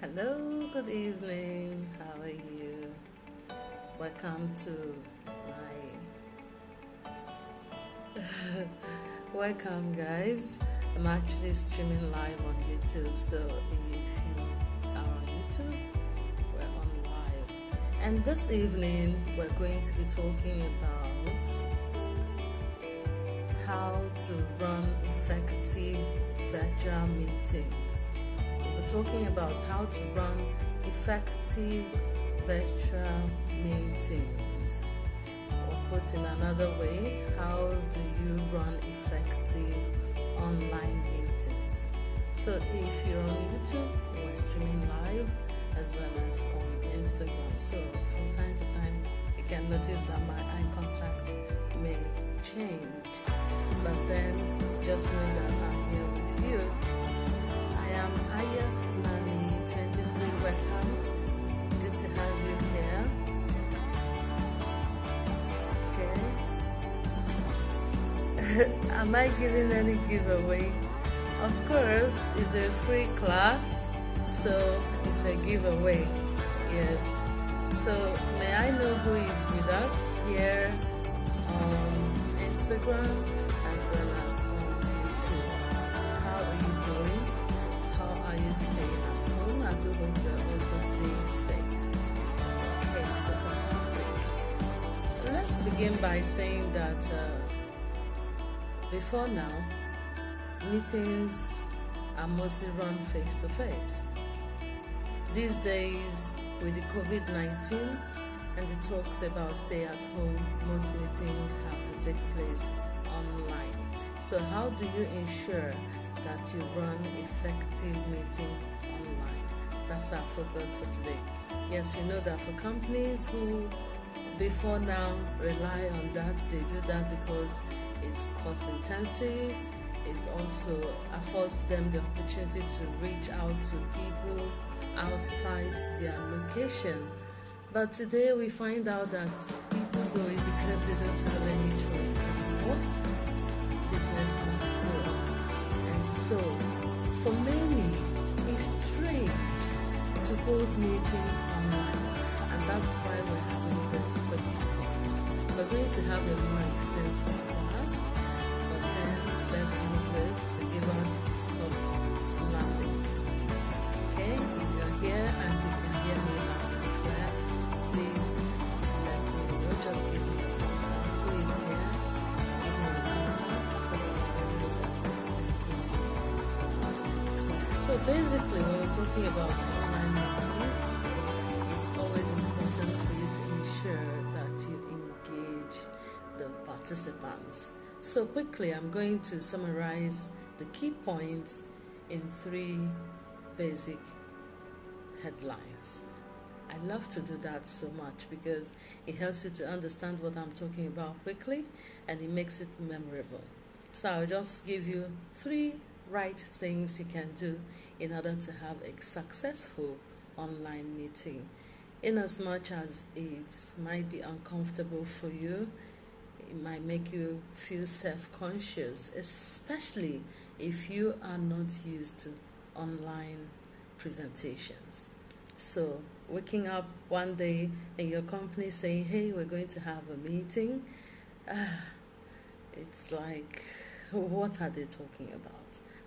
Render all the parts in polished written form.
Hello, good evening. How are you? Welcome to my welcome, guys. I'm actually streaming live on YouTube, so if you are on YouTube, we're on live. And this evening, we're going to be talking about how to run effective virtual meetings. We're talking about how to run effective virtual meetings. Or put in another way, how do you run effective online meetings? So if you're on YouTube, we're streaming live as well as on Instagram. So from time to time, you can notice that my eye contact may change. But then just know that I'm here with you. I am Ayas Nani 23. Welcome. Good to have you here. Okay. Am I giving any giveaway? Of course, it's a free class, so it's a giveaway. Yes. So may I know who is with us here on Instagram as well as on YouTube? How are you doing? How are you staying at home? I do hope you're also staying safe. Okay, so fantastic. Let's begin by saying that before now, meetings are mostly run face to face. These days, with the COVID-19 and the talks about stay at home, most meetings have to take place online. So how do you ensure that you run effective meeting online? That's our focus for today. Yes, you know that for companies who before now rely on that, they do that because it's cost intensive. It also affords them the opportunity to reach out to people outside their location. But today we find out that people do it because they don't have any choice anymore. Business must go on. And so, for many, it's strange to hold meetings online. And that's why we're having this class. We're going to have a more extensive class, but then let's move this to give us a soft landing. Okay, if you're here and you can hear me loud and clear, please let me know. Just give me a thumbs up. Who is here? Give me a thumbs up so that I know that you can hear me. So basically, when we're talking about online meetings, it's always important for you to ensure that you engage the participants. So quickly, I'm going to summarize the key points in 3 basic headlines. I love to do that so much because it helps you to understand what I'm talking about quickly and it makes it memorable. So I'll just give you 3 right things you can do in order to have a successful online meeting. In as much as it might be uncomfortable for you, it might make you feel self-conscious, especially if you are not used to online presentations. So waking up one day in your company saying, hey, we're going to have a meeting, it's like, what are they talking about?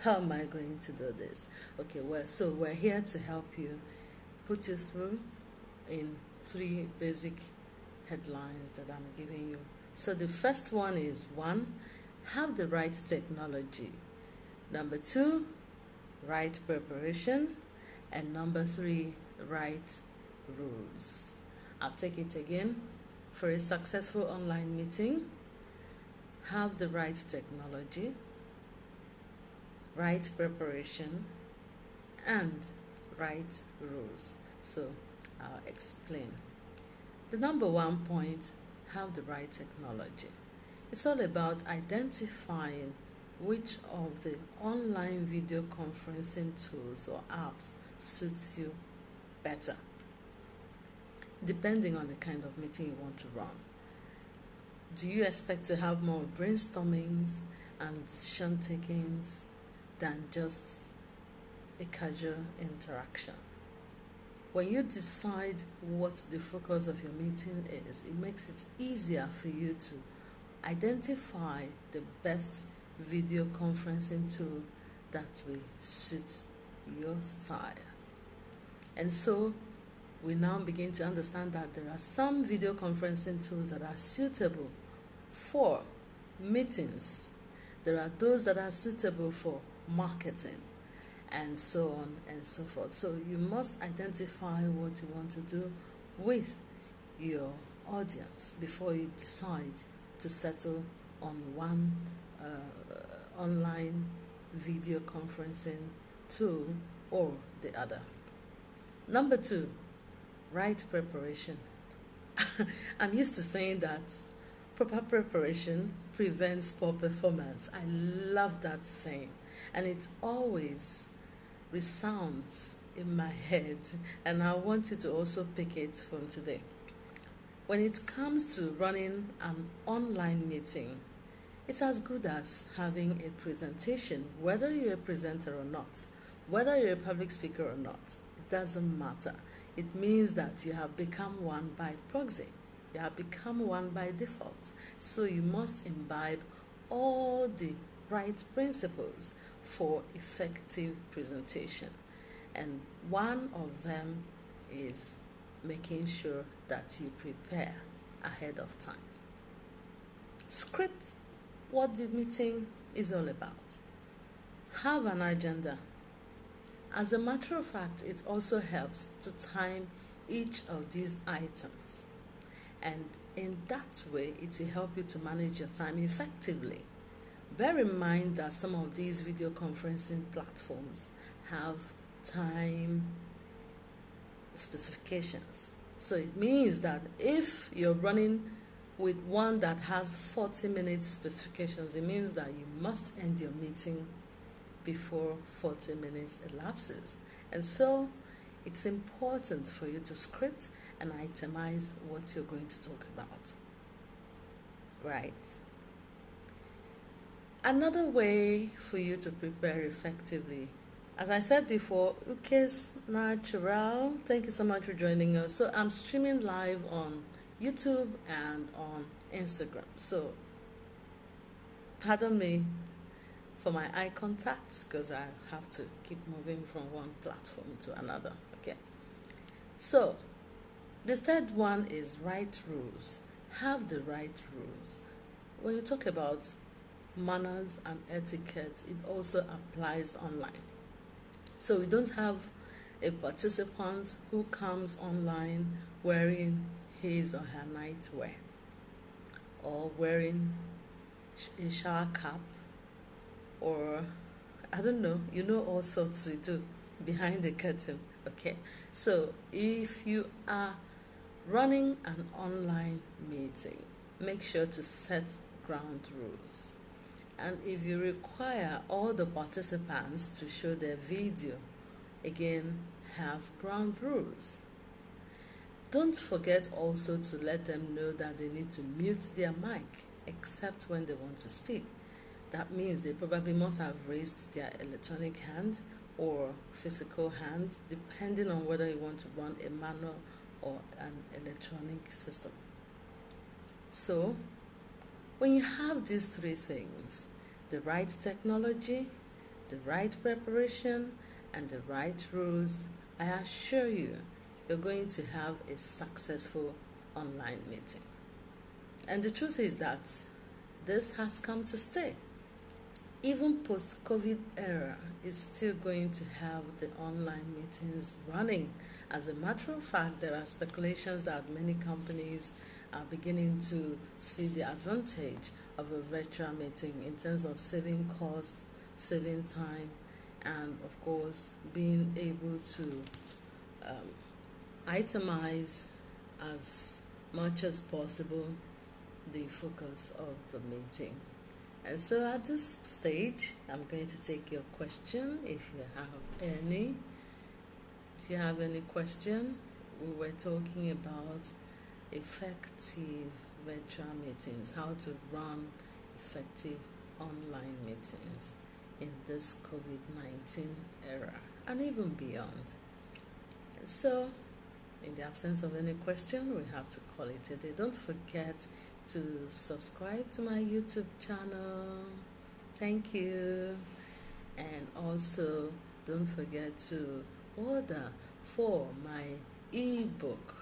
How am I going to do this? Okay, well, so we're here to help you, put you through in 3 basic headlines that I'm giving you. So the first one is 1, have the right technology. Number 2, right preparation. And number 3, right rules. I'll take it again. For a successful online meeting, have the right technology, right preparation, and right rules. So I'll explain. The number 1 point, have the right technology. It's all about identifying which of the online video conferencing tools or apps suits you better, depending on the kind of meeting you want to run. Do you expect to have more brainstormings and decision takings than just a casual interaction? When you decide what the focus of your meeting is, it makes it easier for you to identify the best video conferencing tool that will suit your style. And so we now begin to understand that there are some video conferencing tools that are suitable for meetings. There are those that are suitable for marketing, and so on and so forth. So you must identify what you want to do with your audience before you decide to settle on one online video conferencing tool or the other. Number 2, right preparation. I'm used to saying that proper preparation prevents poor performance. I love that saying, and it always resounds in my head, and I want you to also pick it from today. When it comes to running an online meeting, it's as good as having a presentation. Whether you're a presenter or not, whether you're a public speaker or not, it doesn't matter. It means that you have become one by proxy. You have become one by default. So you must imbibe all the right principles for effective presentation. And one of them is making sure that you prepare ahead of time. Script what the meeting is all about. Have an agenda. As a matter of fact, it also helps to time each of these items. And in that way, it will help you to manage your time effectively. Bear in mind that some of these video conferencing platforms have time specifications. So it means that if you're running with one that has 40 minutes specifications, it means that you must end your meeting before 40 minutes elapses. And so it's important for you to script and itemize what you're going to talk about. Right? Another way for you to prepare effectively, as I said before, Ukes Natural, thank you so much for joining us. So I'm streaming live on YouTube and on Instagram. So pardon me for my eye contact, because I have to keep moving from one platform to another. Okay. So the third one is right rules. Have the right rules. When you talk about manners and etiquette, it also applies online. So we don't have a participant who comes online wearing his or her nightwear, or wearing a shower cap, or I don't know, all sorts we do behind the curtain. Okay, so if you are running an online meeting, make sure to set ground rules. And if you require all the participants to show their video, again, have ground rules. Don't forget also to let them know that they need to mute their mic, except when they want to speak. That means they probably must have raised their electronic hand or physical hand, depending on whether you want to run a manual or an electronic system. So, when you have these three things, the right technology, the right preparation, and the right rules, I assure you, you're going to have a successful online meeting. And the truth is that this has come to stay. Even post-COVID era is still going to have the online meetings running. As a matter of fact, there are speculations that many companies are beginning to see the advantage of a virtual meeting in terms of saving costs, saving time, and of course being able to itemize as much as possible the focus of the meeting. And so at this stage, I'm going to take your question if you have any. Do you have any question? We were talking about effective virtual meetings, how to run effective online meetings in this COVID-19 era and even beyond. so, in the absence of any question, we have to call it a day. Don't forget to subscribe to my YouTube channel. Thank you. And also, don't forget to order for my ebook,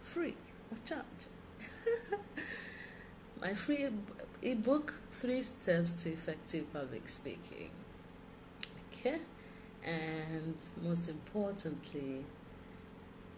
free of charge. My free ebook, 3 Steps to Effective Public Speaking. Okay? And most importantly,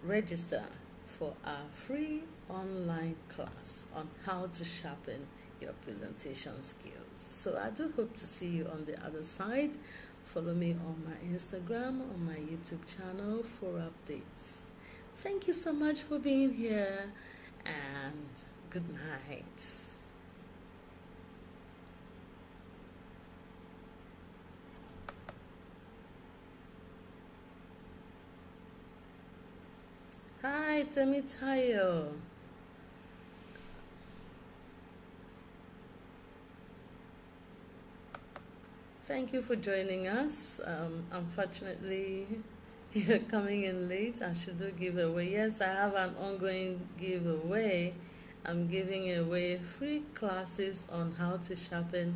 register for our free online class on how to sharpen your presentation skills. So I do hope to see you on the other side. Follow me on my Instagram, on my YouTube channel for updates. Thank you so much for being here, and good night. Hi, Temitayo. Thank you for joining us. Unfortunately, you're coming in late. I should do giveaway. Yes, I have an ongoing giveaway. I'm giving away free classes on how to sharpen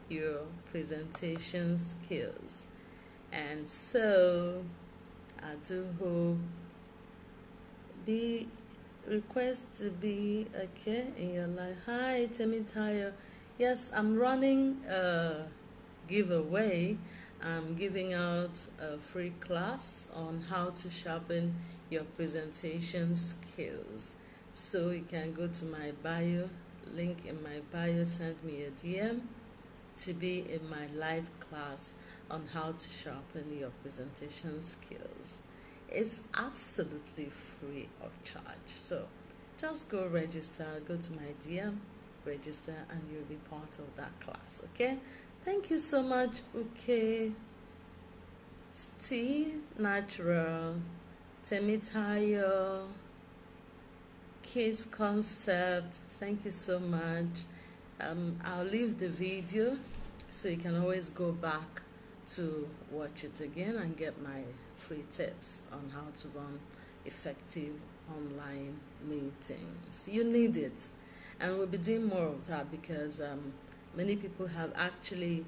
your presentation skills. And so, I do hope request to be okay in your life. Hi, Temitayo. Yes, I'm running a giveaway. I'm giving out a free class on how to sharpen your presentation skills. So you can go to my bio, link in my bio, send me a DM to be in my live class on how to sharpen your presentation skills. It's absolutely free of charge. So just go register, go to my DM, register, and you'll be part of that class, okay? Thank you so much, okay? Steve Natural, Temitayo, Kids Concept, thank you so much. I'll leave the video so you can always go back to watch it again and get my free tips on how to run effective online meetings. You need it, and we'll be doing more of that because many people have actually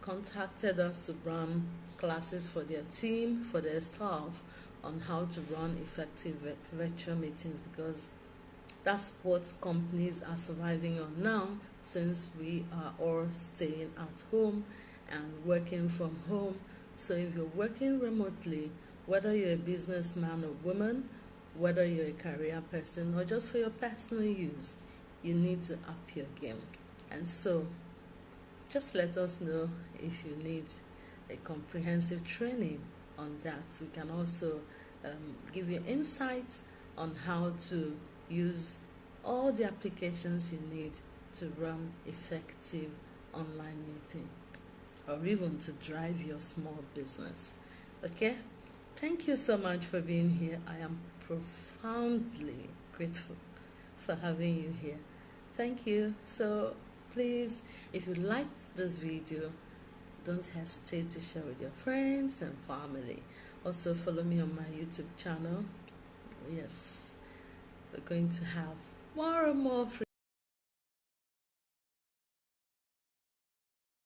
contacted us to run classes for their team, for their staff, on how to run effective virtual meetings, because that's what companies are surviving on now, since we are all staying at home and working from home. So if you're working remotely, whether you're a businessman or woman, whether you're a career person or just for your personal use, you need to up your game. And so just let us know if you need a comprehensive training on that. We can also give you insights on how to use all the applications you need to run effective online meeting, or even to drive your small business. Okay? Thank you so much for being here. I am profoundly grateful for having you here. Thank you. So please, if you liked this video, don't hesitate to share with your friends and family. Also follow me on my YouTube channel. Yes, we're going to have more and more free